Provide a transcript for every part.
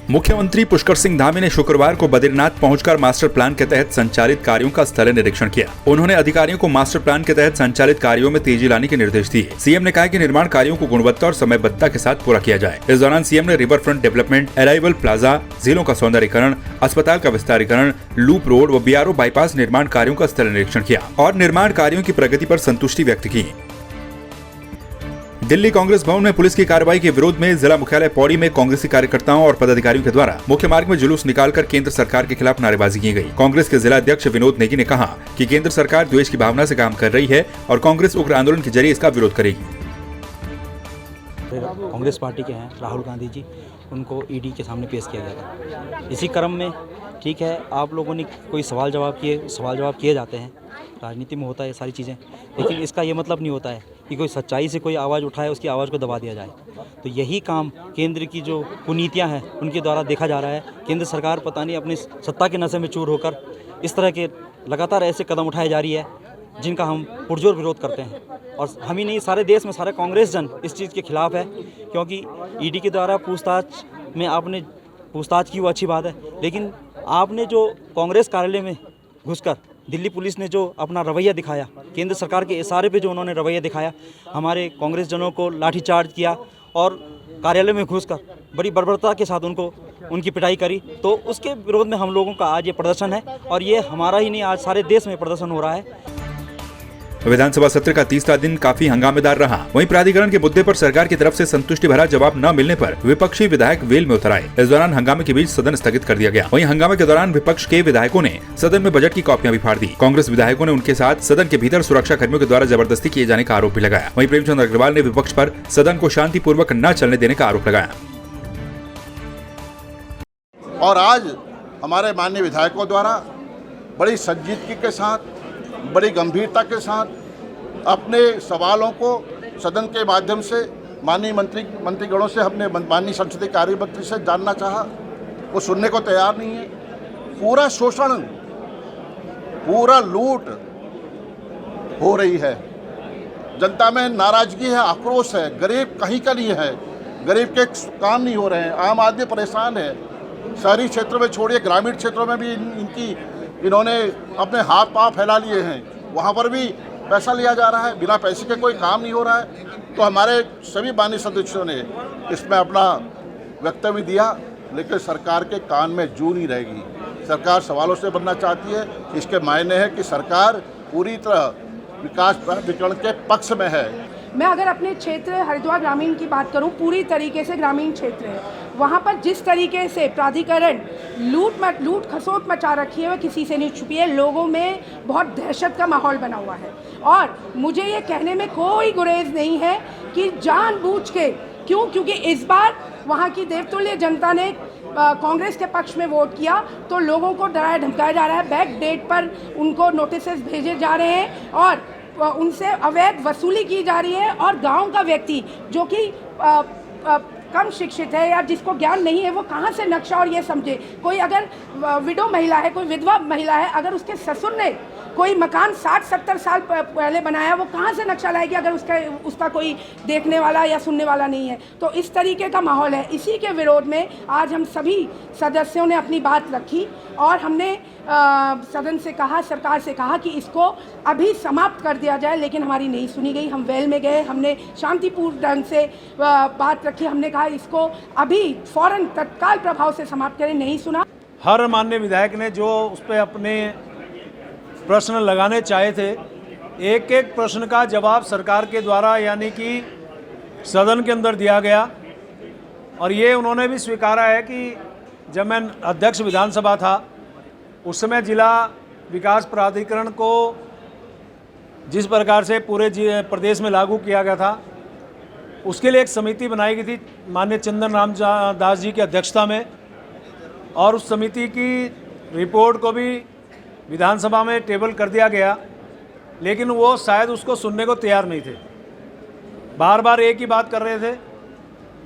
मुख्यमंत्री पुष्कर सिंह धामी ने शुक्रवार को बद्रीनाथ पहुंचकर मास्टर प्लान के तहत संचालित कार्यों का स्थलीय निरीक्षण किया। उन्होंने अधिकारियों को मास्टर प्लान के तहत संचालित कार्यों में तेजी लाने के निर्देश दिए। सीएम ने कहा कि निर्माण कार्यों को गुणवत्ता और समयबद्धता के साथ पूरा किया जाए। इस दौरान सीएम ने river front development, arrival plaza, जिलों का सौंदर्यीकरण, अस्पताल का विस्तारीकरण, लूप रोड व बीआरओ बाईपास निर्माण कार्यों का स्थलीय निरीक्षण किया और निर्माण कार्यों की प्रगति पर संतुष्टि व्यक्त की। दिल्ली कांग्रेस भवन में पुलिस की कार्रवाई के विरोध में जिला मुख्यालय पौड़ी में कांग्रेसी कार्यकर्ताओं और पदाधिकारियों के द्वारा मुख्य मार्ग में जुलूस निकालकर केंद्र सरकार के खिलाफ नारेबाजी की गई। कांग्रेस के जिला अध्यक्ष विनोद नेगी ने कहा कि केंद्र सरकार द्वेष की भावना से काम कर रही है और कांग्रेस उग्र आंदोलन के जरिए इसका विरोध करेगी। कांग्रेस पार्टी के हैं राहुल गांधी जी, उनको ईडी के सामने पेश किया गया था। इसी क्रम में ठीक है, आप लोगों ने कोई सवाल जवाब किए जाते हैं, राजनीति में होता है ये सारी चीज़ें, लेकिन इसका ये मतलब नहीं होता है कि कोई सच्चाई से कोई आवाज़ उठाए उसकी आवाज़ को दबा दिया जाए। तो यही काम केंद्र की जो कुनीतियां हैं उनके द्वारा देखा जा रहा है। केंद्र सरकार पता नहीं अपनी सत्ता के नशे में चूर होकर इस तरह के लगातार ऐसे कदम उठाए जा रही है जिनका हम पुरजोर विरोध करते हैं। और हम ही नहीं, सारे देश में सारे कांग्रेस जन इस चीज़ के खिलाफ है, क्योंकि ईडी के द्वारा पूछताछ में आपने पूछताछ की वो अच्छी बात है, लेकिन आपने जो कांग्रेस कार्यालय में घुसकर दिल्ली पुलिस ने जो अपना रवैया दिखाया, केंद्र सरकार के इशारे पे जो उन्होंने रवैया दिखाया, हमारे कांग्रेस जनों को लाठीचार्ज किया और कार्यालय में घुसकर बड़ी बर्बरता के साथ उनकी पिटाई करी, तो उसके विरोध में हम लोगों का आज ये प्रदर्शन है। और ये हमारा ही नहीं, आज सारे देश में प्रदर्शन हो रहा है। विधानसभा सत्र का तीसरा दिन काफी हंगामेदार रहा। वहीं प्राधिकरण के मुद्दे पर सरकार की तरफ से संतुष्टि भरा जवाब न मिलने पर विपक्षी विधायक वेल में उतर आए। इस दौरान हंगामे के बीच सदन स्थगित कर दिया गया। वहीं हंगामे के दौरान विपक्ष के विधायकों ने सदन में बजट की कॉपियां भी फाड़ दी। कांग्रेस विधायकों ने उनके साथ सदन के भीतर सुरक्षा कर्मियों के द्वारा जबरदस्ती किए जाने का आरोप भी लगाया। वहीं प्रेमचंद अग्रवाल ने विपक्ष पर सदन को शांतिपूर्वक न चलने देने का आरोप लगाया। और आज हमारे माननीय विधायकों द्वारा बड़ी संजीदगी के साथ, बड़ी गंभीरता के साथ अपने सवालों को सदन के माध्यम से माननीय मंत्रीगणों से, हमने माननीय संसदीय कार्य मंत्री से जानना चाहा, वो सुनने को तैयार नहीं है। पूरा शोषण, पूरा लूट हो रही है, जनता में नाराजगी है, आक्रोश है, गरीब कहीं का नहीं है, गरीब के काम नहीं हो रहे हैं, आम आदमी परेशान है। शहरी क्षेत्रों में छोड़िए, ग्रामीण क्षेत्रों में भी इन्होंने अपने हाथ पांव फैला लिए हैं, वहाँ पर भी पैसा लिया जा रहा है, बिना पैसे के कोई काम नहीं हो रहा है। तो हमारे सभी माननीय सदस्यों ने इसमें अपना वक्तव्य दिया, लेकिन सरकार के कान में जू नहीं रहेगी। सरकार सवालों से बनना चाहती है। इसके मायने है कि सरकार पूरी तरह विकास प्राधिकरण के पक्ष में है। मैं अगर अपने क्षेत्र हरिद्वार ग्रामीण की बात करूं, पूरी तरीके से ग्रामीण क्षेत्र है, वहाँ पर जिस तरीके से प्राधिकरण लूट खसोट मचा रखी है, वह किसी से नहीं छुपी है। लोगों में बहुत दहशत का माहौल बना हुआ है और मुझे ये कहने में कोई गुरेज नहीं है कि जानबूझ के, क्योंकि इस बार वहाँ की देवतुल्य जनता ने कांग्रेस के पक्ष में वोट किया, तो लोगों को डराया धमकाया जा रहा है, बैक डेट पर उनको नोटिसेस भेजे जा रहे हैं और उनसे अवैध वसूली की जा रही है। और गांव का व्यक्ति जो कि कम शिक्षित है या जिसको ज्ञान नहीं है, वो कहाँ से नक्शा और ये समझे। कोई अगर विडो महिला है, कोई विधवा महिला है, अगर उसके ससुर ने कोई मकान 60-70 साल पहले बनाया, वो कहाँ से नक्शा लाएगी अगर उसका कोई देखने वाला या सुनने वाला नहीं है। तो इस तरीके का माहौल है। इसी के विरोध में आज हम सभी सदस्यों ने अपनी बात रखी और हमने सदन से कहा, सरकार से कहा कि इसको अभी समाप्त कर दिया जाए, लेकिन हमारी नहीं सुनी गई। हम वेल में गए, हमने शांतिपूर्ण ढंग से बात रखी, हमने कहा इसको अभी फौरन तत्काल प्रभाव से समाप्त करें, नहीं सुना। हर माननीय विधायक ने जो उस पर अपने प्रश्न लगाने चाहे थे, एक एक प्रश्न का जवाब सरकार के द्वारा यानी कि सदन के अंदर दिया गया। और ये उन्होंने भी स्वीकारा है कि जब मैं अध्यक्ष विधानसभा था उस समय जिला विकास प्राधिकरण को जिस प्रकार से पूरे प्रदेश में लागू किया गया था, उसके लिए एक समिति बनाई गई थी माननीय चंदन राम दास जी की अध्यक्षता में, और उस समिति की रिपोर्ट को भी विधानसभा में टेबल कर दिया गया, लेकिन वो शायद उसको सुनने को तैयार नहीं थे। बार बार एक ही बात कर रहे थे।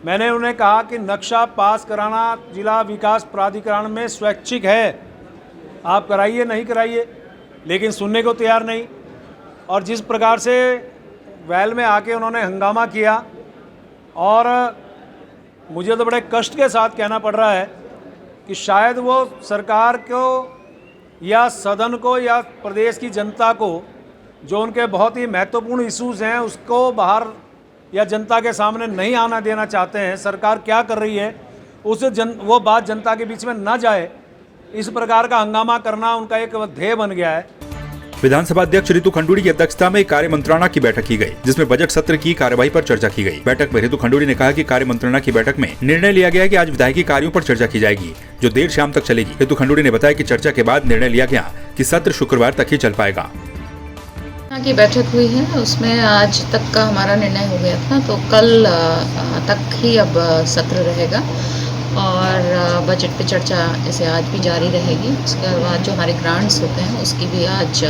मैंने उन्हें कहा कि नक्शा पास कराना जिला विकास प्राधिकरण में स्वैच्छिक है, आप कराइए नहीं कराइए, लेकिन सुनने को तैयार नहीं। और जिस प्रकार से वैल में आके उन्होंने हंगामा किया, और मुझे तो बड़े कष्ट के साथ कहना पड़ रहा है कि शायद वो सरकार को या सदन को या प्रदेश की जनता को जो उनके बहुत ही महत्वपूर्ण इश्यूज़ हैं उसको बाहर या जनता के सामने नहीं आना देना चाहते हैं। सरकार क्या कर रही है वो बात जनता के बीच में न जाए, इस प्रकार का हंगामा करना उनका एक ध्येय बन गया है। विधानसभा अध्यक्ष रितु खंडूड़ी की अध्यक्षता में कार्य मंत्रणा की बैठक की गई, जिसमें बजट सत्र की कार्यवाही पर चर्चा की गई। बैठक में रितु खंडूड़ी ने कहा कि कार्य मंत्रणा की बैठक में निर्णय लिया गया कि आज विधायिकी कार्यों पर चर्चा की जाएगी, जो देर शाम तक चलेगी। रितु खंडूड़ी ने बताया कि चर्चा के बाद निर्णय लिया गया कि सत्र शुक्रवार तक ही चल पाएगा। की बैठक हुई है, उसमें आज तक का हमारा निर्णय हो गया था, तो कल तक ही अब सत्र रहेगा और बजट पे चर्चा जैसे आज भी जारी रहेगी। उसके बाद जो हमारे ग्रांट्स होते हैं उसकी भी आज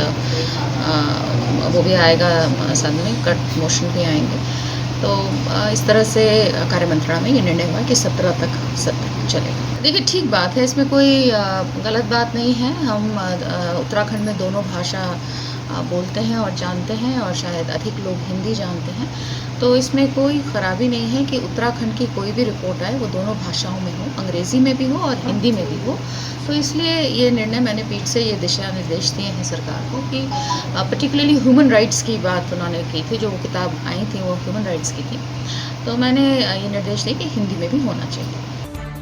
वो भी आएगा सदन में, कट मोशन भी आएंगे। तो इस तरह से कार्य मंत्रणा में ये निर्णय हुआ कि 17 तक सत्र चलेगा। देखिए, ठीक बात है, इसमें कोई गलत बात नहीं है। हम उत्तराखंड में दोनों भाषा बोलते हैं और जानते हैं, और शायद अधिक लोग हिंदी जानते हैं, तो इसमें कोई ख़राबी नहीं है कि उत्तराखंड की कोई भी रिपोर्ट आए वो दोनों भाषाओं में हो, अंग्रेज़ी में भी हो और हिंदी में भी हो। तो इसलिए ये निर्णय मैंने पीठ से ये दिशा निर्देश दिए हैं सरकार को कि पर्टिकुलरली ह्यूमन राइट्स की बात उन्होंने की थी, जो वो किताब आई थी वो ह्यूमन राइट्स की थी, तो मैंने ये निर्देश दिए कि हिंदी में भी होना चाहिए।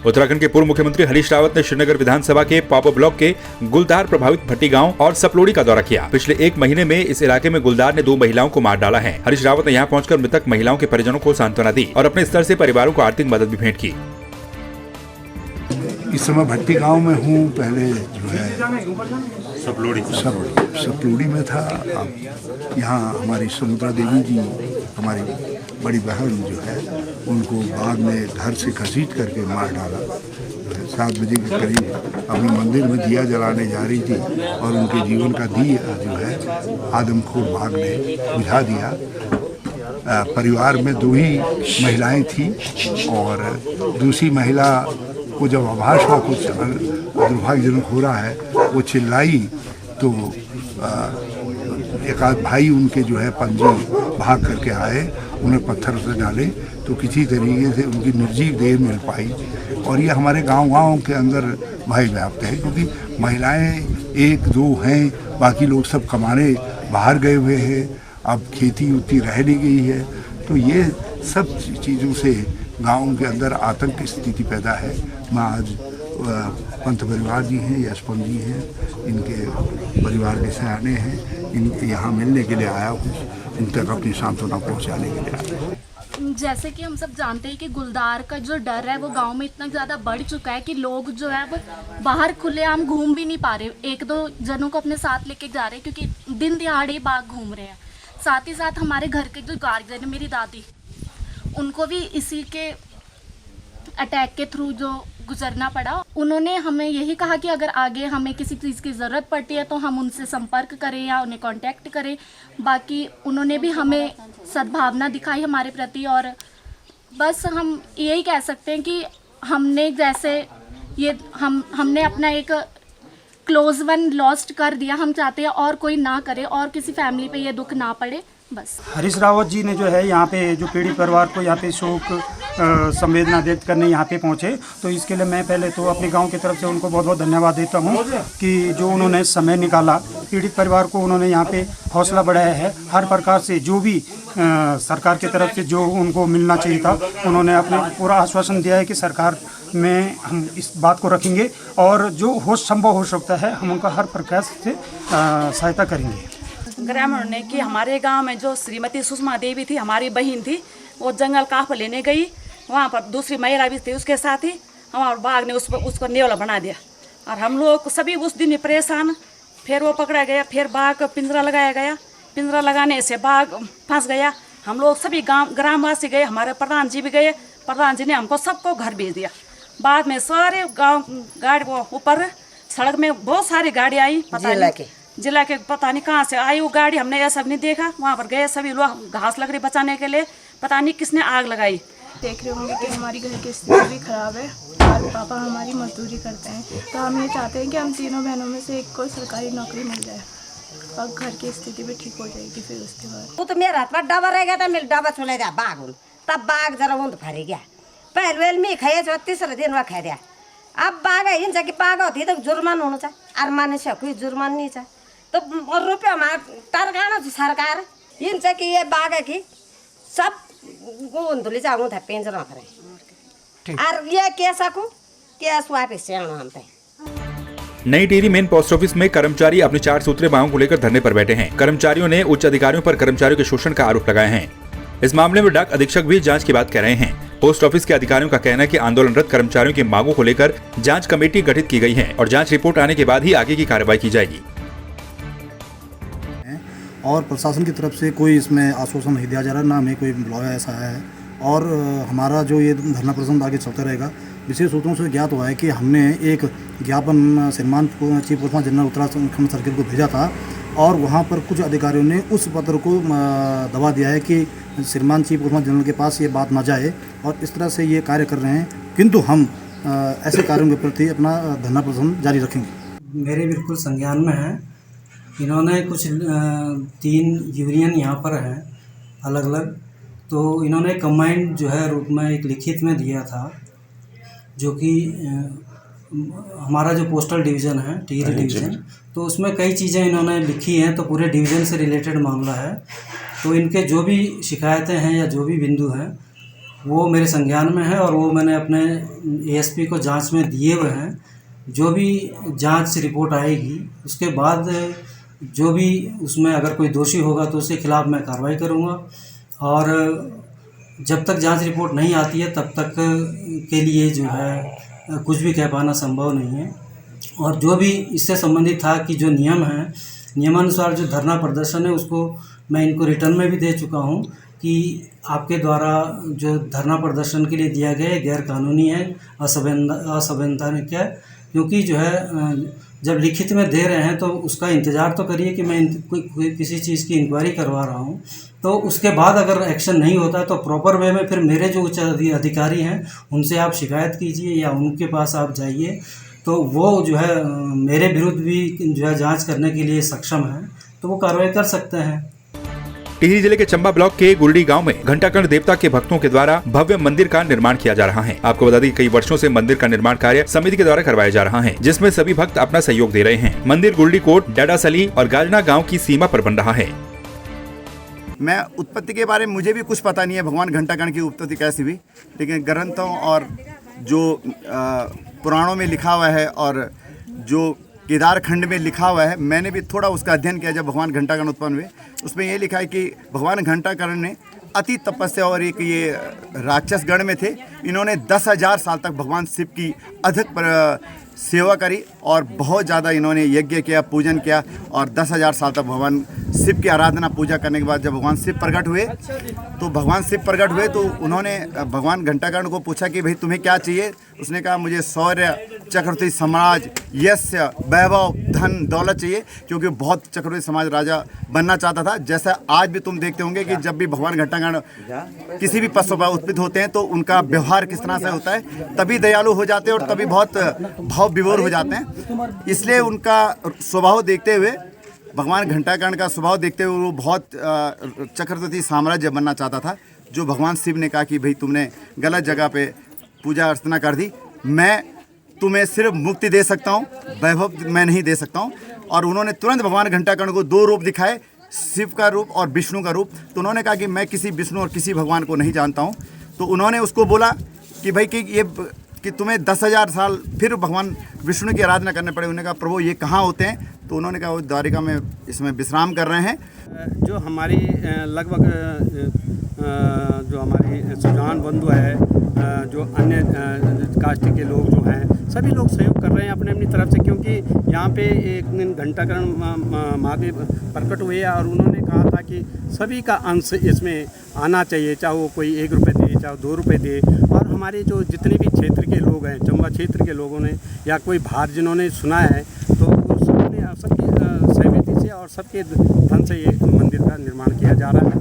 उत्तराखंड के पूर्व मुख्यमंत्री हरीश रावत ने श्रीनगर विधानसभा के पापा ब्लॉक के गुलदार प्रभावित भट्टी गांव और सपलोड़ी का दौरा किया। पिछले 1 महीने में इस इलाके में गुलदार ने 2 महिलाओं को मार डाला है। हरीश रावत ने यहां पहुंचकर मृतक महिलाओं के परिजनों को सांत्वना दी और अपने स्तर से परिवारों को आर्थिक मदद भी भेंट की। इस समय भट्टी गांव में हूँ। पहले जो है सपलोड़ी में था। अब यहाँ हमारी सुमित्रा देवी जी, हमारी बड़ी बहन जो है, उनको बाद में घर से घसीट करके मार डाला। 7 बजे के करीब अपने मंदिर में दिया जलाने जा रही थी और उनके जीवन का दिया जो है आदमखोर बाघ ने बुझा दिया। परिवार में 2 ही महिलाएं थी और दूसरी महिला को जब आभास हुआ कुछ दुर्भाग्यजनक हो रहा है, वो चिल्लाई तो एक आध भाई उनके जो है पंजी भाग करके आए, उन्हें पत्थर से डाले तो किसी तरीके से उनकी निर्जीव देह मिल पाई। और ये हमारे गांव के अंदर भय व्याप्त है, क्योंकि महिलाएं 1-2 हैं, बाकी लोग सब कमाने बाहर गए हुए हैं। अब खेती उतनी रह नहीं गई है, तो ये सब चीज़ों से गाँव के अंदर आतंक की स्थिति पैदा है। मैं आज पंत परिवार जी हैं, यशपन जी हैं, इनके परिवार के सयाने हैं, इनके यहाँ मिलने के लिए आया हूँ, इन तक अपनी सांत्वना पहुँचाने के लिए आया हूँ। जैसे कि हम सब जानते हैं कि गुलदार का जो डर है वो गांव में इतना ज़्यादा बढ़ चुका है कि लोग जो है वो बाहर खुलेआम घूम भी नहीं पा रहे। 1-2 जनों को अपने साथ लेके जा रहे हैं, क्योंकि दिन दिहाड़े बाघ घूम रहे हैं। साथ ही साथ हमारे घर के जो गार्जियन है, मेरी दादी, उनको भी इसी के अटैक के थ्रू जो गुजरना पड़ा। उन्होंने हमें यही कहा कि अगर आगे हमें किसी चीज़ की ज़रूरत पड़ती है तो हम उनसे संपर्क करें या उन्हें कांटेक्ट करें। बाकी उन्होंने भी हमें सद्भावना दिखाई हमारे प्रति, और बस हम यही कह सकते हैं कि हमने जैसे ये हमने अपना एक क्लोज वन लॉस्ट कर दिया, हम चाहते हैं और कोई ना करे और किसी फैमिली पे ये दुख ना पड़े। बस हरीश रावत जी ने जो है यहाँ पे जो पीड़ित परिवार को यहाँ पे शोक संवेदना व्यक्त करने यहाँ पे पहुँचे, तो इसके लिए मैं पहले तो अपने गांव की तरफ से उनको बहुत बहुत धन्यवाद देता हूँ कि जो उन्होंने समय निकाला, पीड़ित परिवार को उन्होंने यहाँ पे हौसला बढ़ाया है। हर प्रकार से जो भी सरकार की तरफ से जो उनको मिलना चाहिए था, उन्होंने अपने पूरा आश्वासन दिया है कि सरकार में हम इस बात को रखेंगे और जो हो संभव हो सकता है हम उनका हर प्रकार से सहायता करेंगे। ग्रामीणों ने कि हमारे गांव में जो श्रीमती सुषमा देवी थी, हमारी बहन थी, वो जंगल काफ लेने गई, वहाँ पर दूसरी महिला भी थी उसके साथ ही, हमारे बाघ ने उसको नेवला बना दिया और हम लोग सभी उस दिन में परेशान। फिर वो पकड़ा गया, फिर बाघ को पिंजरा लगाया गया, पिंजरा लगाने से बाघ फंस गया। हम लोग सभी ग्रामवासी गए, हमारे प्रधान जी भी गए, प्रधान जी ने हमको सबको घर भेज दिया। बाद में सारे गाँव गाड़ी को ऊपर सड़क में बहुत सारी गाड़ी आई, जिला के पता नहीं कहाँ से आई वो गाड़ी, हमने यह सब नहीं देखा। वहाँ पर गए सभी लोग घास लकड़ी बचाने के लिए, पता नहीं किसने आग लगाई। देख रहे होंगे कि हमारी घर की स्थिति भी खराब है और पापा हमारी मजदूरी करते हैं, तो हम ये चाहते हैं कि हम तीनों बहनों में से एक को सरकारी नौकरी मिल जाए और घर की स्थिति भी ठीक हो जाएगी। फिर उसके बाद वो तो मेरे हाथ में डाबा रह गया था, मेरे डाबा चले गया बाघ, तब बाघ जरा ऊँध भर गया। पहले में खाया जो तीसरे दिन वह खा दिया, अब बाघ हिँड्छ कि बाघ होती तो जुर्मान हुनु छ और मानिस कोही जुर्मान नहीं छ तो रुपयामा टर्काना सरकार हिँड्छ कि ये बाघ की सब गोंधुली जाऊँ था पेंजर करे और ये कैसा को केस वापस से आना हम पे। नई टिहरी मेन पोस्ट ऑफिस में कर्मचारी अपनी 4 सूत्रीय मांगों को लेकर धरने पर बैठे हैं। कर्मचारियों ने उच्च अधिकारियों पर कर्मचारियों के शोषण का आरोप लगाए हैं। इस मामले में डाक अधीक्षक भी जांच की बात कह रहे हैं। पोस्ट ऑफिस के अधिकारियों का कहना है कि आंदोलनरत कर्मचारियों की मांगों को लेकर जांच कमेटी गठित की गई है और जांच रिपोर्ट आने के बाद ही आगे की कार्रवाई की जाएगी। और प्रशासन की तरफ से कोई इसमें आश्वासन नहीं दिया जा रहा, ना हमें कोई बुलाया ऐसा है। और हमारा जो ये धरना प्रदर्शन आगे चलता रहेगा। विशेष सूत्रों से ज्ञात हुआ है कि हमने एक ज्ञापन श्रीमान chief postmaster general Uttarakhand circle को भेजा था और वहाँ पर कुछ अधिकारियों ने उस पत्र को दबा दिया है कि श्रीमान चीफ पोस्टमास्टर जनरल के पास ये बात ना जाए और इस तरह से ये कार्य कर रहे हैं। किंतु हम ऐसे कार्यों के प्रति अपना धरना प्रदर्शन जारी रखेंगे। मेरे बिल्कुल संज्ञान में है। इन्होंने कुछ 3 यूनियन यहाँ पर हैं अलग अलग, तो इन्होंने कंबाइंड जो है रूप में एक लिखित में दिया था, जो कि हमारा जो पोस्टल डिवीज़न है टिहरी डिवीज़न, तो उसमें कई चीज़ें इन्होंने लिखी हैं, तो पूरे डिवीज़न से रिलेटेड मामला है। तो इनके जो भी शिकायतें हैं या जो भी बिंदु हैं वो मेरे संज्ञान में है और वो मैंने अपने एएसपी को जांच में दिए हुए हैं। जो भी जांच रिपोर्ट आएगी उसके बाद जो भी उसमें अगर कोई दोषी होगा तो उसके खिलाफ़ मैं कार्रवाई करूँगा और जब तक जांच रिपोर्ट नहीं आती है तब तक के लिए जो है कुछ भी कह पाना संभव नहीं है। और जो भी इससे संबंधित था कि जो नियम है, नियमानुसार जो धरना प्रदर्शन है उसको मैं इनको रिटर्न में भी दे चुका हूँ कि आपके द्वारा जो धरना प्रदर्शन के लिए दिया गया है गैर कानूनी है, असंवैधानिक है। क्योंकि जो है जब लिखित में दे रहे हैं तो उसका इंतज़ार तो करिए कि मैं किसी चीज़ की इंक्वायरी करवा रहा हूँ, तो उसके बाद अगर एक्शन नहीं होता है तो प्रॉपर वे में फिर मेरे जो उच्च अधिकारी हैं उनसे आप शिकायत कीजिए या उनके पास आप जाइए, तो वो जो है मेरे विरुद्ध भी जो है जांच करने के लिए सक्षम है, तो वो कार्रवाई कर सकते हैं। टिहरी जिले के चंबा ब्लॉक के गुरडी गांव में घंटाकर्ण देवता के भक्तों के द्वारा भव्य मंदिर का निर्माण किया जा रहा है। आपको बता दें कई वर्षों से मंदिर का निर्माण कार्य समिति के द्वारा करवाया जा रहा है, जिसमें सभी भक्त अपना सहयोग दे रहे हैं। मंदिर गुरडी कोट, डाडासली और गाजना गांव की सीमा पर बन रहा है। मैं उत्पत्ति के बारे में मुझे भी कुछ पता नहीं है, भगवान घंटाकर्ण की उत्पत्ति कैसी हुई, लेकिन ग्रंथों और जो पुराणों में लिखा हुआ है और जो केदार खंड में लिखा हुआ है, मैंने भी थोड़ा उसका अध्ययन किया जब भगवान घंटाकर्ण उत्पन्न हुए। उसमें ये लिखा है कि भगवान घंटाकर्ण ने अति तपस्या और एक ये राक्षस गण में थे, इन्होंने 10,000 साल तक भगवान शिव की अधिक सेवा करी और बहुत ज़्यादा इन्होंने यज्ञ किया, पूजन किया और 10,000 साल तक भगवान शिव की आराधना पूजा करने के बाद जब भगवान शिव प्रकट हुए तो उन्होंने भगवान घंटाकर्ण को पूछा कि भाई तुम्हें क्या चाहिए। उसने कहा मुझे शौर्य, चक्रवर्ती समाज, यश, वैभव, धन, दौलत चाहिए, क्योंकि बहुत चक्रवर्ती समाज राजा बनना चाहता था। जैसा आज भी तुम देखते होंगे कि जब भी भगवान घंटाकर्ण किसी भी पद पर उत्पन्न होते हैं तो उनका व्यवहार किस तरह से होता है, तभी दयालु हो जाते हैं और तभी बहुत भाव विभोर हो जाते हैं। इसलिए उनका स्वभाव देखते हुए, भगवान घंटाकर्ण का स्वभाव देखते हुए वो बहुत चक्रवर्ती साम्राज्य बनना चाहता था। जो भगवान शिव ने कहा कि भाई तुमने गलत जगह पे पूजा अर्चना कर दी, मैं तुम्हें सिर्फ मुक्ति दे सकता हूँ, वैभव मैं नहीं दे सकता हूँ। और उन्होंने तुरंत भगवान घंटाकर्ण को 2 रूप दिखाए, शिव का रूप और विष्णु का रूप। तो उन्होंने कहा कि मैं किसी विष्णु और किसी भगवान को नहीं जानता हूँ। तो उन्होंने उसको बोला कि भाई कि तुम्हें 10,000 साल फिर भगवान विष्णु की आराधना करने पड़े। उन्होंने कहा प्रभु ये कहाँ होते हैं? तो उन्होंने कहा वो द्वारिका में इसमें विश्राम कर रहे हैं। जो हमारी लगभग जो हमारी सुजान बंधु है, जो अन्य कास्ट के लोग जो हैं, सभी लोग सहयोग कर रहे हैं अपने अपनी तरफ से, क्योंकि यहाँ पे एक दिन घंटाकर्ण महादेव प्रकट हुए और उन्होंने कहा था कि सभी का अंश इसमें आना चाहिए, चाहे वो कोई 1 रुपये दे, चाहे 2 रुपये दे। और हमारे जो जितने भी क्षेत्र के लोग हैं, चंबा क्षेत्र के लोगों ने या कोई बाहर जिन्होंने सुना है, तो सबने सबकी सहमति से और सबके धन से ये मंदिर का निर्माण किया जा रहा है।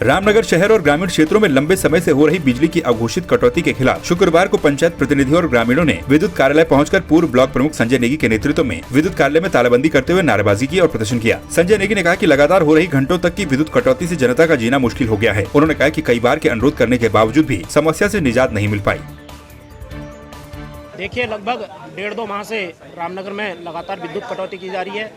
रामनगर शहर और ग्रामीण क्षेत्रों में लंबे समय से हो रही बिजली की अघोषित कटौती के खिलाफ शुक्रवार को पंचायत प्रतिनिधियों और ग्रामीणों ने विद्युत कार्यालय पहुंचकर पूर्व ब्लॉक प्रमुख संजय नेगी के नेतृत्व में विद्युत कार्यालय में तालाबंदी करते हुए नारेबाजी की और प्रदर्शन किया। संजय नेगी ने कहा कि लगातार हो रही घंटों तक की विद्युत कटौती से जनता का जीना मुश्किल हो गया है। उन्होंने कहा कि कई बार के अनुरोध करने के बावजूद भी समस्या से निजात नहीं मिल पाई। देखिए, लगभग 1.5-2 माह से रामनगर में लगातार विद्युत कटौती की जा रही है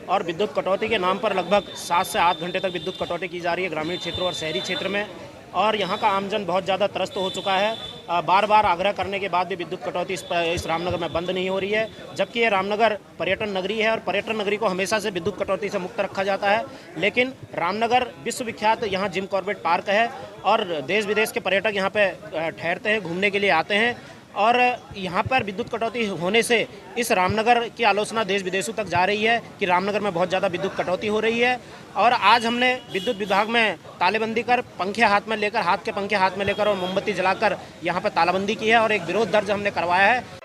और विद्युत कटौती के नाम पर लगभग 7 से 8 घंटे तक विद्युत कटौती की जा रही है ग्रामीण क्षेत्रों और शहरी क्षेत्र में। और यहाँ का आमजन बहुत ज़्यादा त्रस्त हो चुका है। बार बार आग्रह करने के बाद भी विद्युत कटौती इस रामनगर में बंद नहीं हो रही है, जबकि ये रामनगर पर्यटन नगरी है और पर्यटन नगरी को हमेशा से विद्युत कटौती से मुक्त रखा जाता है। लेकिन रामनगर विश्वविख्यात यहाँ जिम कॉर्बेट पार्क है और देश विदेश के पर्यटक यहाँ पे ठहरते हैं, घूमने के लिए आते हैं और यहाँ पर विद्युत कटौती होने से इस रामनगर की आलोचना देश विदेशों तक जा रही है कि रामनगर में बहुत ज़्यादा विद्युत कटौती हो रही है। और आज हमने विद्युत विभाग में तालेबंदी कर पंखे हाथ में लेकर, हाथ के पंखे हाथ में लेकर और मोमबत्ती जलाकर यहाँ पर तालाबंदी की है और एक विरोध दर्ज हमने करवाया है